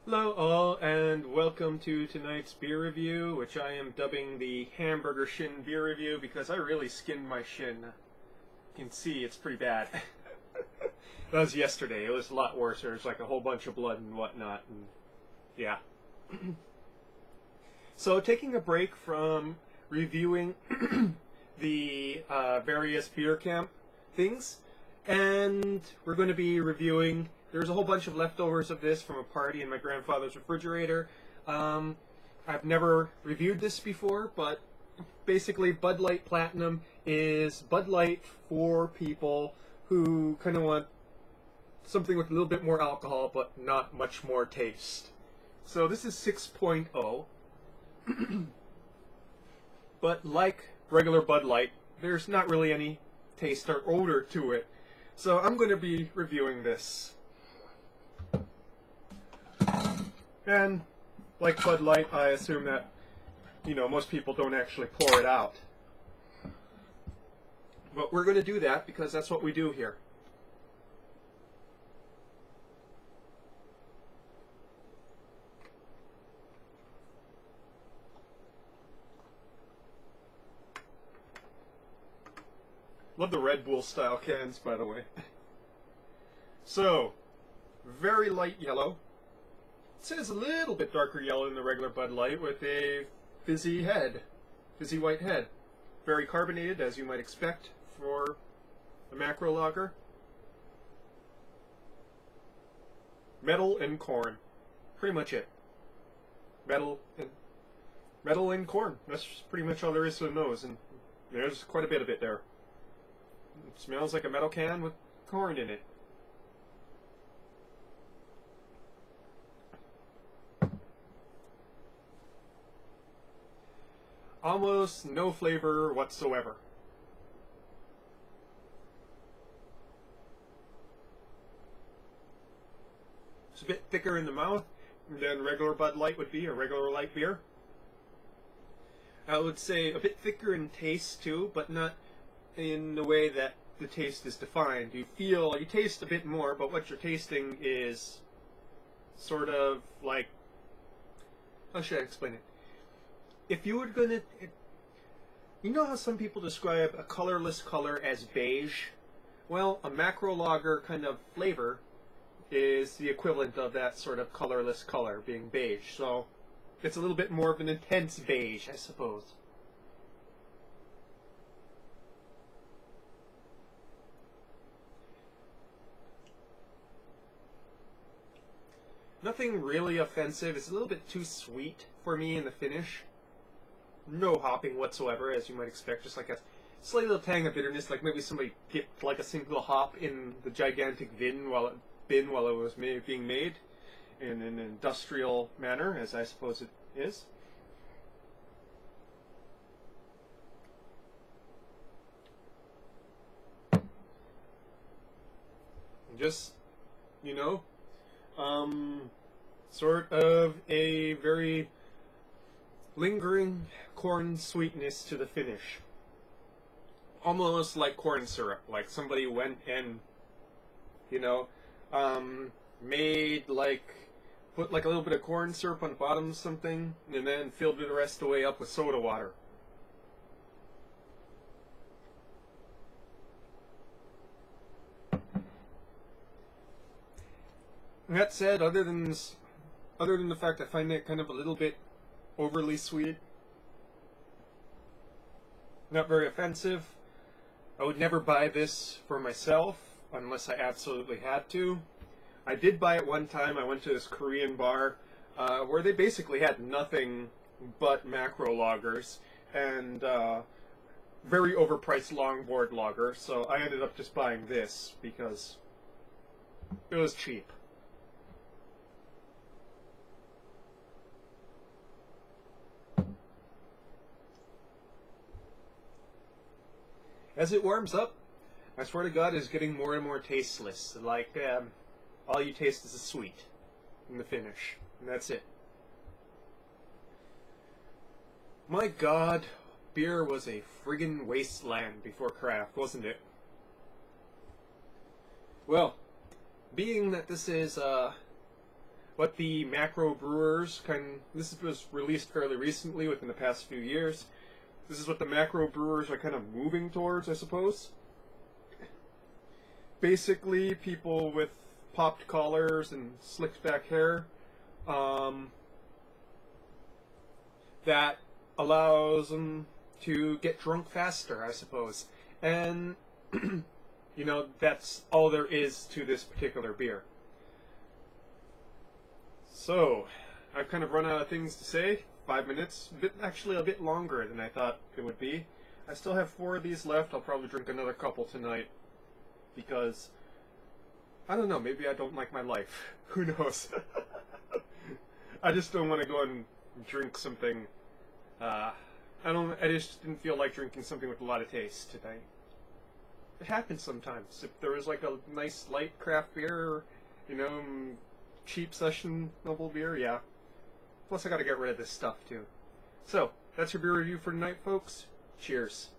Hello all, and welcome to tonight's beer review, which I am dubbing the Hamburger Shin beer review because I really skinned my shin. You can see it's pretty bad. That was yesterday. It was a lot worse. There was like a whole bunch of blood and whatnot, and yeah. So taking a break from reviewing the various beer camp things, and we're going to be reviewing. There's a whole bunch of leftovers of this from a party in my grandfather's refrigerator. I've never reviewed this before, but basically Bud Light Platinum is Bud Light for people who kind of want something with a little bit more alcohol, but not much more taste. So this is 6.0. But like regular Bud Light, there's not really any taste or odor to it. So I'm going to be reviewing this. And like Bud Light, I assume that, most people don't actually pour it out. But we're going to do that because that's what we do here. Love the Red Bull style cans, by the way. So, very light yellow. It says a little bit darker yellow than the regular Bud Light with a fizzy white head. Very carbonated, as you might expect for a macro lager. Metal and corn. Pretty much it. Metal and corn. That's pretty much all there is to the nose, and there's quite a bit of it there. It smells like a metal can with corn in it. Almost no flavor whatsoever. It's a bit thicker in the mouth than regular Bud Light would be, or regular light beer. I would say a bit thicker in taste too, but not in the way that the taste is defined. You taste a bit more, but what you're tasting is sort of like, how should I explain it? If you were gonna, you know how some people describe a colorless color as beige? Well, a macro lager kind of flavor is the equivalent of that sort of colorless color, being beige. So it's a little bit more of an intense beige, I suppose. Nothing really offensive. It's a little bit too sweet for me in the finish. No hopping whatsoever, as you might expect. Just like a slight little tang of bitterness, like maybe somebody dipped like a single hop in the gigantic bin while it was being made in an industrial manner, as I suppose it is. Just, you know, sort of a very lingering corn sweetness to the finish. Almost like corn syrup, like somebody went and, put like a little bit of corn syrup on the bottom of something, and then filled the rest of the way up with soda water. And that said, other than the fact I find it kind of a little bit overly sweet, not very offensive. I would never buy this for myself unless I absolutely had to. I did buy it one time. I went to this Korean bar where they basically had nothing but macro lagers and very overpriced longboard lager. So I ended up just buying this because it was cheap. As it warms up, I swear to God, it's getting more and more tasteless. Like, all you taste is the sweet in the finish, and that's it. My God, beer was a friggin' wasteland before craft, wasn't it? Well, being that this is, what the macro brewers this was released fairly recently within the past few years. This is what the macro brewers are kind of moving towards, I suppose. Basically, people with popped collars and slicked back hair, that allows them to get drunk faster, I suppose. And, you know, that's all there is to this particular beer. So, I've kind of run out of things to say. 5 minutes, actually a bit longer than I thought it would be. I still have 4 of these left. I'll probably drink another couple tonight. Because, I don't know, maybe I don't like my life. Who knows? I just don't want to go and drink something. I just didn't feel like drinking something with a lot of taste tonight. It happens sometimes. If there was like a nice light craft beer, you know, cheap session noble beer, yeah. Plus I gotta get rid of this stuff too. So, that's your beer review for tonight, folks. Cheers.